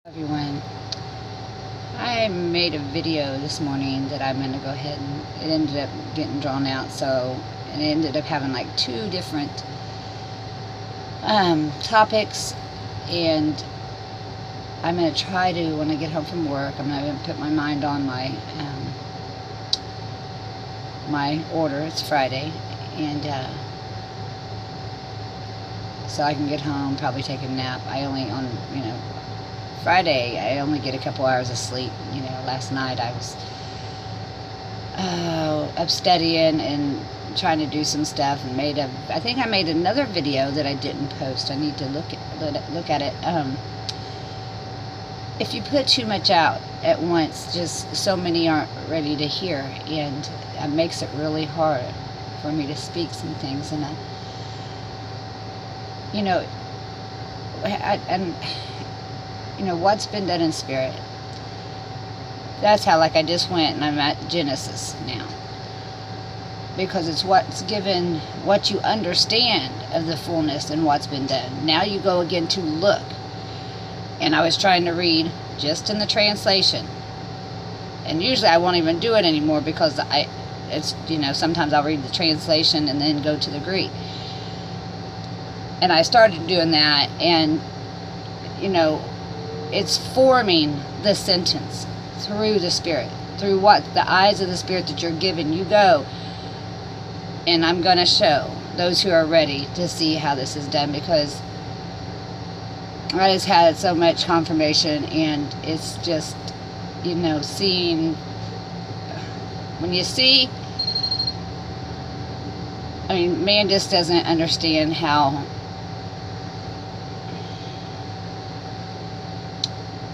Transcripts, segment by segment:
Everyone, I made a video this morning that I'm going to go ahead and it ended up getting drawn out, so it ended up having like two different topics, and I'm going to try to, when I get home from work, I'm going to put my mind on my my order. It's Friday, and so I can get home, probably take a nap. I only on Friday, I only get a couple hours of sleep. Last night I was up studying and trying to do some stuff, and I think I made another video that I didn't post. I need to look at it. If you put too much out at once, just so many aren't ready to hear, and it makes it really hard for me to speak some things. And what's been done in spirit. That's how, I just went and I'm at Genesis now. Because it's what's given, what you understand of the fullness and what's been done. Now you go again to look. And I was trying to read just in the translation. And usually I won't even do it anymore because sometimes I'll read the translation and then go to the Greek. And I started doing that, and it's forming the sentence through the Spirit, through what the eyes of the Spirit that you're given. You go, and I'm going to show those who are ready to see how this is done, because I just had so much confirmation, and it's just, seeing, when you see, man just doesn't understand how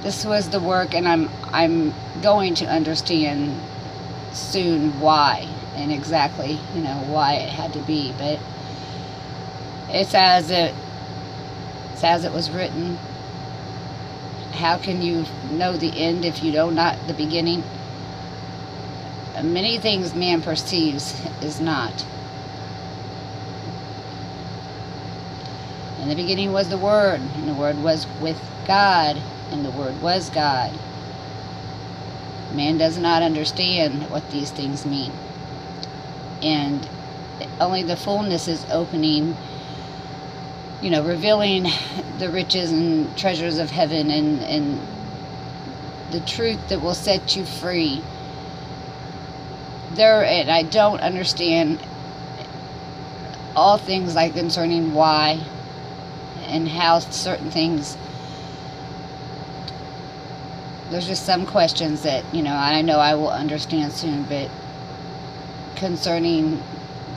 this was the work, and I'm going to understand soon why and exactly, why it had to be. But it's as it was written. How can you know the end if you know not the beginning? Many things man perceives is not. In the beginning was the Word, and the Word was with God, and the Word was God. Man does not understand what these things mean. And only the fullness is opening, revealing the riches and treasures of heaven, and the truth that will set you free. And I don't understand all things concerning why and how certain things. There's just some questions that, I know I will understand soon, but concerning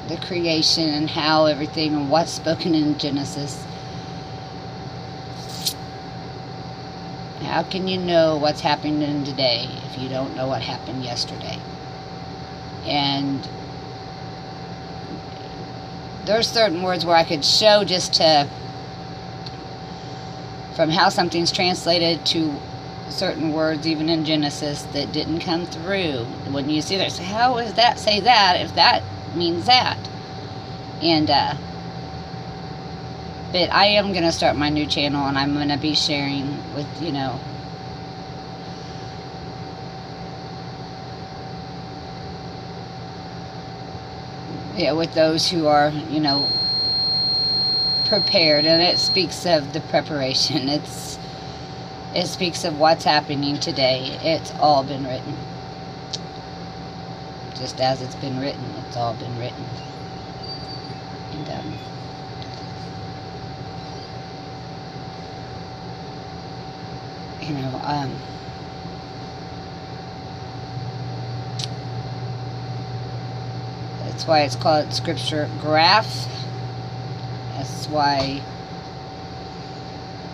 the creation and how everything and what's spoken in Genesis, how can you know what's happening today if you don't know what happened yesterday? And there's certain words where I could show from how something's translated to certain words, even in Genesis, that didn't come through. When you see that, say, how does that say that if that means that? And but I am going to start my new channel, and I'm going to be sharing with with those who are prepared. And it speaks of the preparation. It speaks of what's happening today. It's all been written. Just as it's been written, it's all been written. And that's why it's called Scripture Graph. That's why,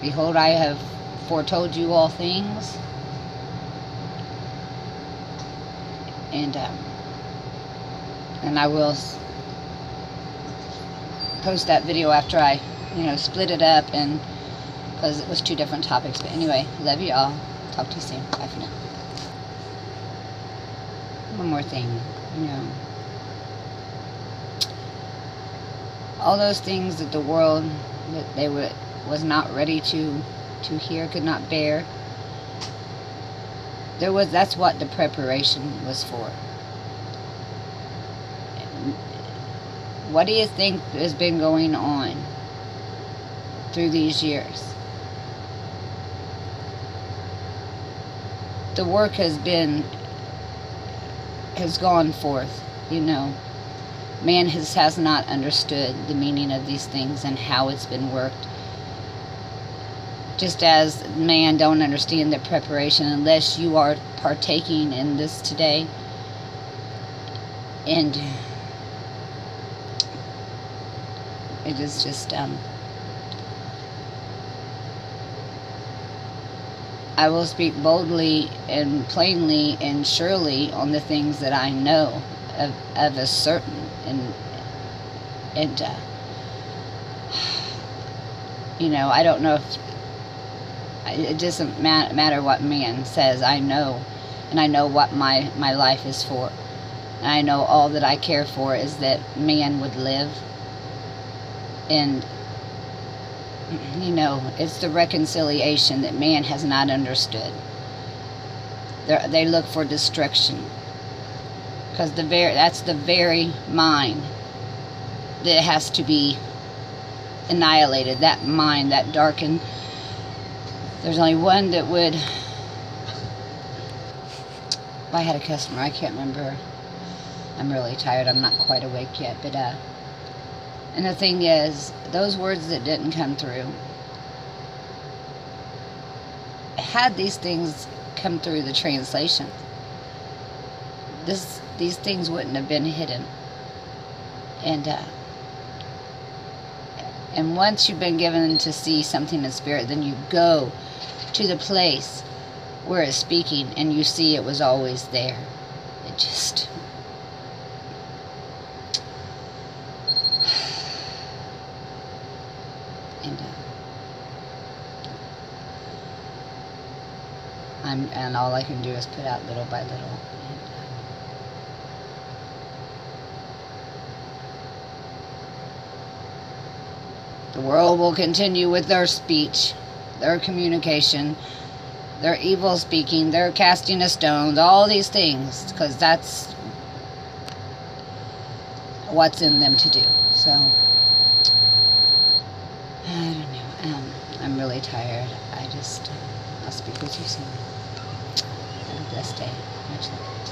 behold, I have foretold you all things. And I will post that video after I split it up, and because it was two different topics. But anyway, love you all. Talk to you soon. Bye for now. One more thing, all those things that the world, that they was not ready to hear, could not bear, That's what the preparation was for. What do you think has been going on through these years? The work has gone forth, you know. Man has not understood the meaning of these things and how it's been worked. Just as man don't understand the preparation unless you are partaking in this today. And it is just, I will speak boldly and plainly and surely on the things that I know of a certain, and you know, I don't know if, it doesn't matter what man says. I know, and I know what my life is for. And I know all that I care for is that man would live. And, you know, it's the reconciliation that man has not understood. They look for destruction. Because that's the very mind that has to be annihilated. That mind, that darkened. There's only one that would... I had a customer, I can't remember. I'm really tired, I'm not quite awake yet. But, and the thing is, those words that didn't come through, had these things come through the translation, these things wouldn't have been hidden. And once you've been given to see something in spirit, then you go to the place where it's speaking and you see it was always there. It just... And all I can do is put out little by little. The world will continue with their speech, their communication, their evil speaking, their casting of stones, all these things, because that's what's in them to do. So, I don't know. I'm really tired. I'll speak with you soon. Have a blessed day. Much love.